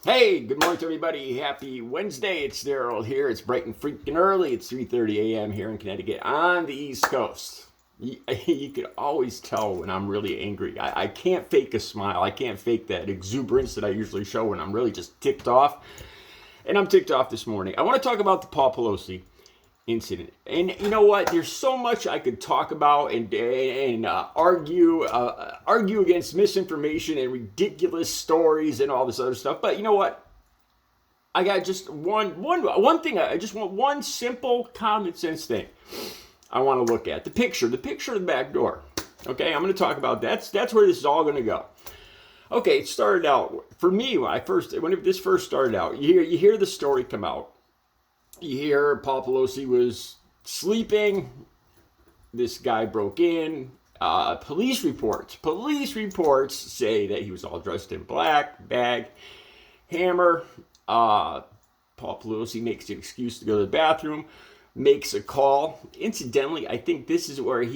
Hey, good morning to everybody. Happy Wednesday. It's Daryl here. It's bright and freaking early. It's 3:30 a.m. here in Connecticut on the East Coast. You can always tell when I'm really angry. I can't fake a smile. I can't fake that exuberance that I usually show when I'm really just ticked off. And I'm ticked off this morning. I want to talk about the Paul Pelosi incident. And you know what? There's so much I could talk about and argue against misinformation and ridiculous stories and all this other stuff. But you know what? I got just one thing. I just want one simple common sense thing I want to look at. The picture of the back door. Okay, I'm going to talk about that. That's where this is all going to go. Okay, it started out for me when this first started out. You hear the story come out. You hear Paul Pelosi was sleeping. This guy broke in. Police reports say that he was all dressed in black, bag, hammer. Paul Pelosi makes an excuse to go to the bathroom, makes a call. Incidentally, I think this is where Paul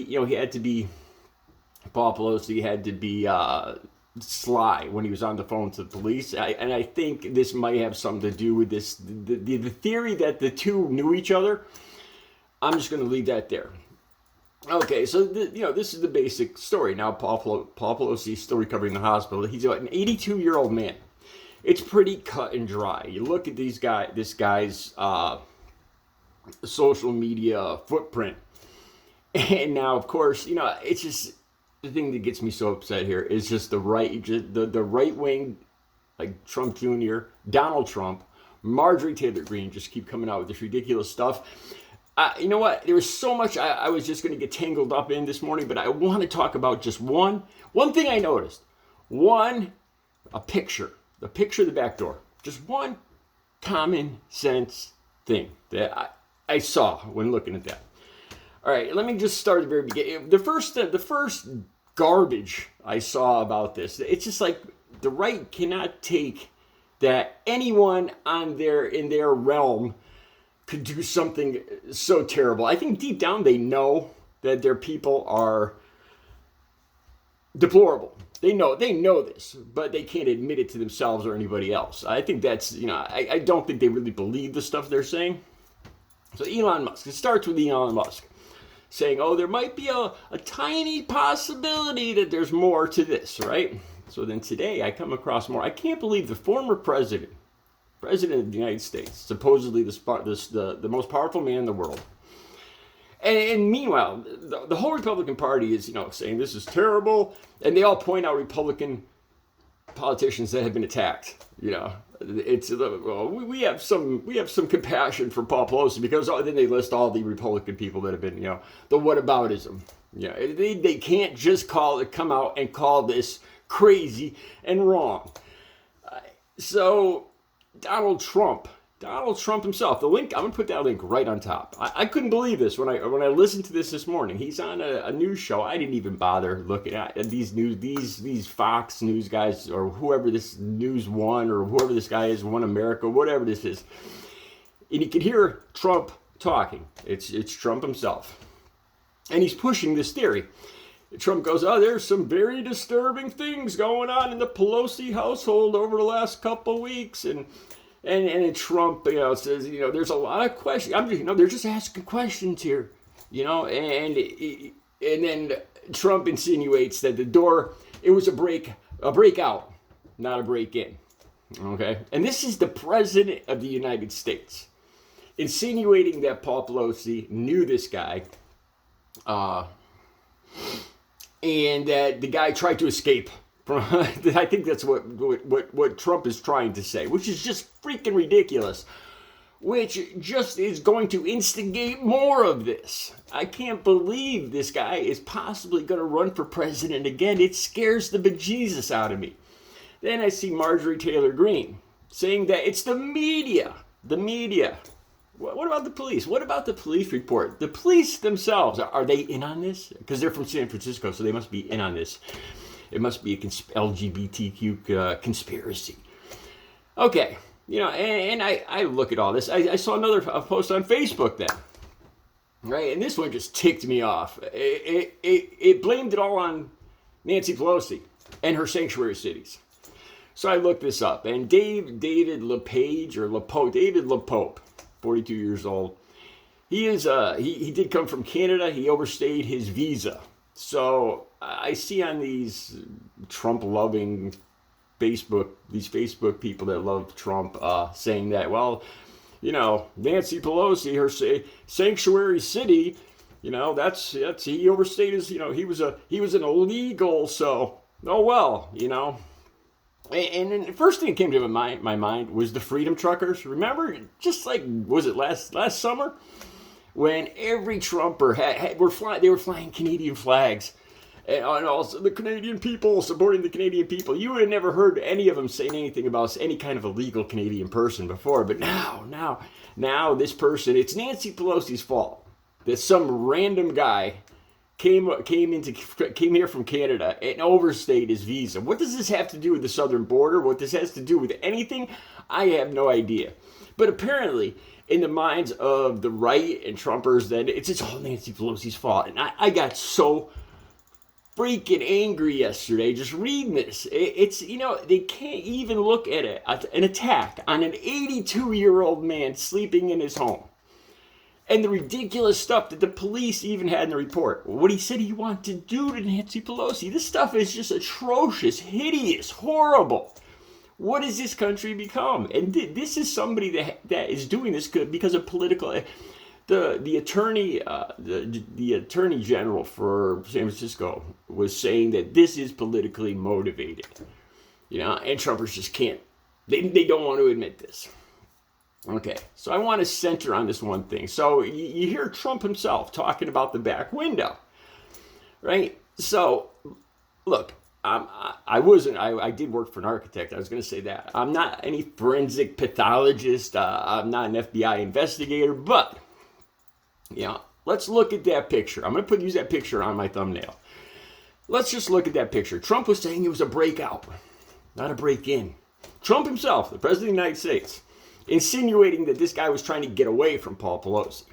Pelosi had to be sly when he was on the phone to the police. And I think this might have something to do with this, the theory that the two knew each other. I'm just going to leave that there. Okay, so this is the basic story. Now Paul Pelosi is still recovering in the hospital. He's an 82-year-old man. It's pretty cut and dry. You look at this guy's social media footprint, and now of course it's just the thing that gets me so upset here is just the right wing, like Trump Jr., Donald Trump, Marjorie Taylor Greene just keep coming out with this ridiculous stuff. You know what? There was so much I was just going to get tangled up in this morning, but I want to talk about just one thing I noticed. A picture. The picture of the back door. Just one common sense thing that I saw when looking at that. All right, let me just start at the very beginning. The first garbage I saw about this, it's just like the right cannot take that anyone in their realm could do something so terrible. I think deep down they know that their people are deplorable. They know this, but they can't admit it to themselves or anybody else. I think that's, I don't think they really believe the stuff they're saying. So Elon Musk, it starts with Elon Musk saying, oh, there might be a tiny possibility that there's more to this, right? So then today I come across more. I can't believe the former president of the United States, supposedly the most powerful man in the world. And meanwhile, the whole Republican Party is, saying this is terrible, and they all point out Republican politicians that have been attacked. It's we have some compassion for Paul Pelosi because then they list all the Republican people that have been, the whataboutism. They can't just come out and call this crazy and wrong. So Donald Trump himself, the link, I'm going to put that link right on top. I couldn't believe this when I listened to this morning. He's on a news show. I didn't even bother looking at these Fox News guys or whoever this News One or whoever this guy is, One America, whatever this is. And you can hear Trump talking. It's Trump himself. And he's pushing this theory. Trump goes, oh, there's some very disturbing things going on in the Pelosi household over the last couple weeks. And Trump, says, there's a lot of questions. They're just asking questions here, and then Trump insinuates that the door, it was a breakout, not a break-in. Okay, and this is the president of the United States insinuating that Paul Pelosi knew this guy, and that the guy tried to escape. I think that's what Trump is trying to say, which is just freaking ridiculous, which just is going to instigate more of this. I can't believe this guy is possibly going to run for president again. It scares the bejesus out of me. Then I see Marjorie Taylor Greene saying that it's the media. The media. What about the police? What about the police report? The police themselves, are they in on this? Because they're from San Francisco, so they must be in on this. It must be a LGBTQ conspiracy. Okay, and I look at all this. I saw another post on Facebook then, right? And this one just ticked me off. It blamed it all on Nancy Pelosi and her sanctuary cities. So I looked this up, and David LePope, 42 years old. He is he did come from Canada. He overstayed his visa. So I see on these Trump-loving these Facebook people that love Trump, saying that, well, Nancy Pelosi, her sanctuary city, that's he overstayed his, he was an illegal, so oh well, And then the first thing that came to my mind was the Freedom Truckers. Remember, just like, was it last summer, when every Trumper they were flying Canadian flags, and also the Canadian people, supporting the Canadian people. You had never heard any of them saying anything about any kind of illegal Canadian person before, but now this person, it's Nancy Pelosi's fault that some random guy came here from Canada and overstayed his visa. What does this have to do with the southern border? What this has to do with anything? I have no idea. But apparently, in the minds of the right and Trumpers, that it's all Nancy Pelosi's fault. And I got so freaking angry yesterday just reading this. It's they can't even look at an attack on an 82-year-old man sleeping in his home. And the ridiculous stuff that the police even had in the report. What he said he wanted to do to Nancy Pelosi. This stuff is just atrocious, hideous, horrible. What has this country become? And this is somebody that is doing this because of political. The attorney general for San Francisco was saying that this is politically motivated. And Trumpers just can't. They don't want to admit this. Okay, so I want to center on this one thing. So you hear Trump himself talking about the back window, right? So, look, I did work for an architect. I was going to say that. I'm not any forensic pathologist. I'm not an FBI investigator, but, let's look at that picture. I'm going to use that picture on my thumbnail. Let's just look at that picture. Trump was saying it was a breakout, not a break-in. Trump himself, the President of the United States, insinuating that this guy was trying to get away from Paul Pelosi.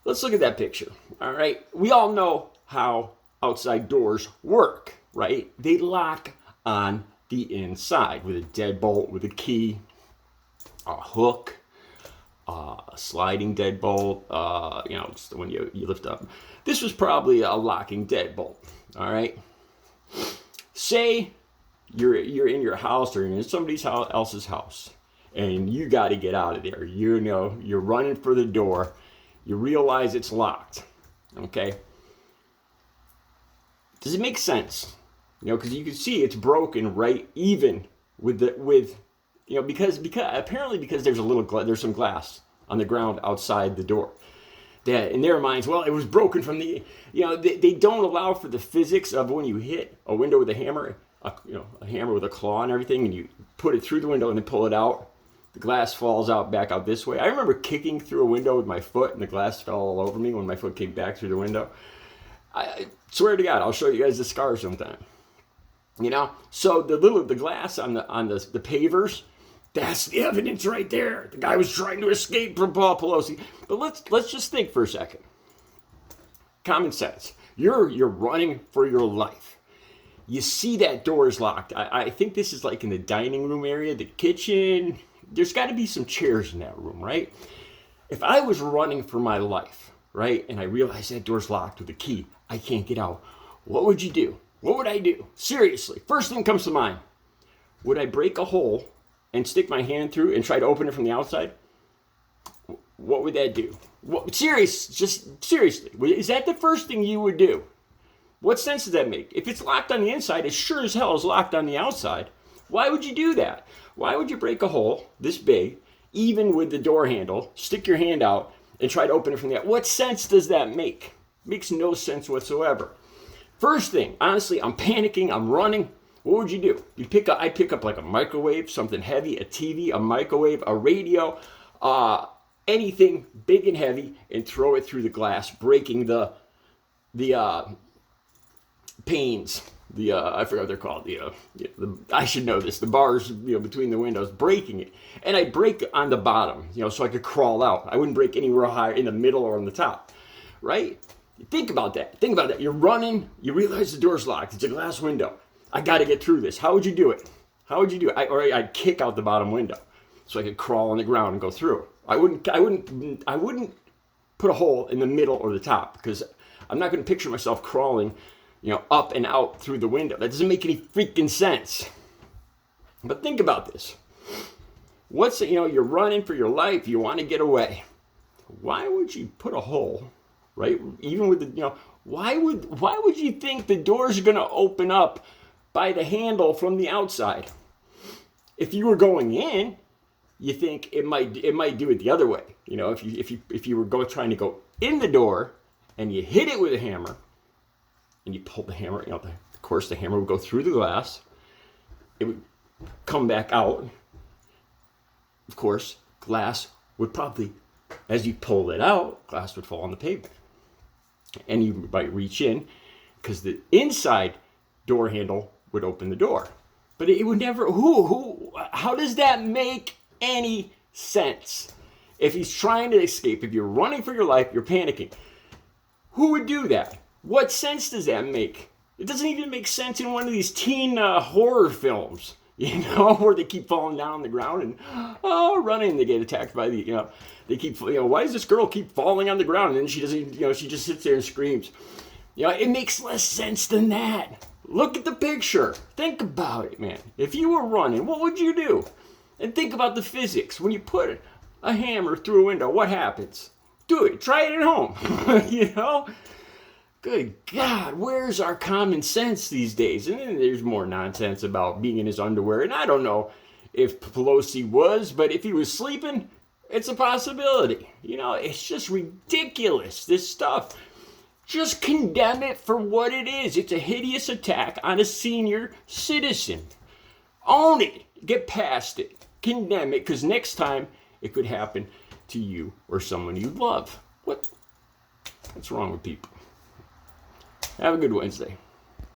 Let's look at that picture, all right? We all know how outside doors work, right? They lock on the inside with a deadbolt, with a key, a hook, a sliding deadbolt, it's the one you lift up. This was probably a locking deadbolt, all right? Say you're in your house or in somebody else's house, and you got to get out of there. You're running for the door. You realize it's locked. Okay? Does it make sense? Because you can see it's broken right even because there's some glass on the ground outside the door. That in their minds, well, it was broken from they don't allow for the physics of when you hit a window with a hammer, a hammer with a claw and everything, and you put it through the window and then pull it out. The glass falls back out this way. I remember kicking through a window with my foot, and the glass fell all over me when my foot came back through the window. I swear to God, I'll show you guys the scars sometime. So the glass on the pavers, that's the evidence right there. The guy was trying to escape from Paul Pelosi. But let's just think for a second. Common sense. You're running for your life. You see that door is locked. I think this is like in the dining room area, the kitchen. There's got to be some chairs in that room, right? If I was running for my life, right, and I realized that door's locked with a key, I can't get out, what would you do? What would I do? Seriously, first thing comes to mind. Would I break a hole and stick my hand through and try to open it from the outside? What would that do? Seriously, is that the first thing you would do? What sense does that make? If it's locked on the inside, it sure as hell is locked on the outside. Why would you do that? Why would you break a hole this big, even with the door handle, stick your hand out, and try to open it from the outside? What sense does that make? Makes no sense whatsoever. First thing, honestly, I'm panicking, I'm running. What would you do? I'd pick up like a microwave, something heavy, a TV, a microwave, a radio, anything big and heavy, and throw it through the glass, breaking the panes. I forgot what they're called. I should know this. The bars, between the windows, breaking it, and I'd break on the bottom, so I could crawl out. I wouldn't break anywhere higher in the middle or on the top, right? Think about that. You're running. You realize the door's locked. It's a glass window. I got to get through this. How would you do it? How would you do it? Or I'd kick out the bottom window so I could crawl on the ground and go through. I wouldn't put a hole in the middle or the top, because I'm not going to picture myself crawling, up and out through the window. That doesn't make any freaking sense. But think about this. You're running for your life. You want to get away. Why would you put a hole, right? Even with why would you think the doors are going to open up by the handle from the outside? If you were going in, you think it might do it the other way. If you were trying to go in the door and you hit it with a hammer and you pull the hammer, of course the hammer would go through the glass. It would come back out. Of course, glass would probably, as you pull it out, glass would fall on the pavement. And you might reach in because the inside door handle would open the door. But it would never, how does that make any sense? If he's trying to escape, if you're running for your life, you're panicking, who would do that? What sense does that make? It doesn't even make sense in one of these teen horror films, where they keep falling down on the ground and, running, and they get attacked by they keep, why does this girl keep falling on the ground? And then she doesn't, she just sits there and screams. It makes less sense than that. Look at the picture. Think about it, man. If you were running, what would you do? And think about the physics. When you put a hammer through a window, what happens? Do it. Try it at home. Good God, where's our common sense these days? And then there's more nonsense about being in his underwear. And I don't know if Pelosi was, but if he was sleeping, it's a possibility. It's just ridiculous, this stuff. Just condemn it for what it is. It's a hideous attack on a senior citizen. Own it. Get past it. Condemn it, because next time it could happen to you or someone you love. What's wrong with people? Have a good Wednesday.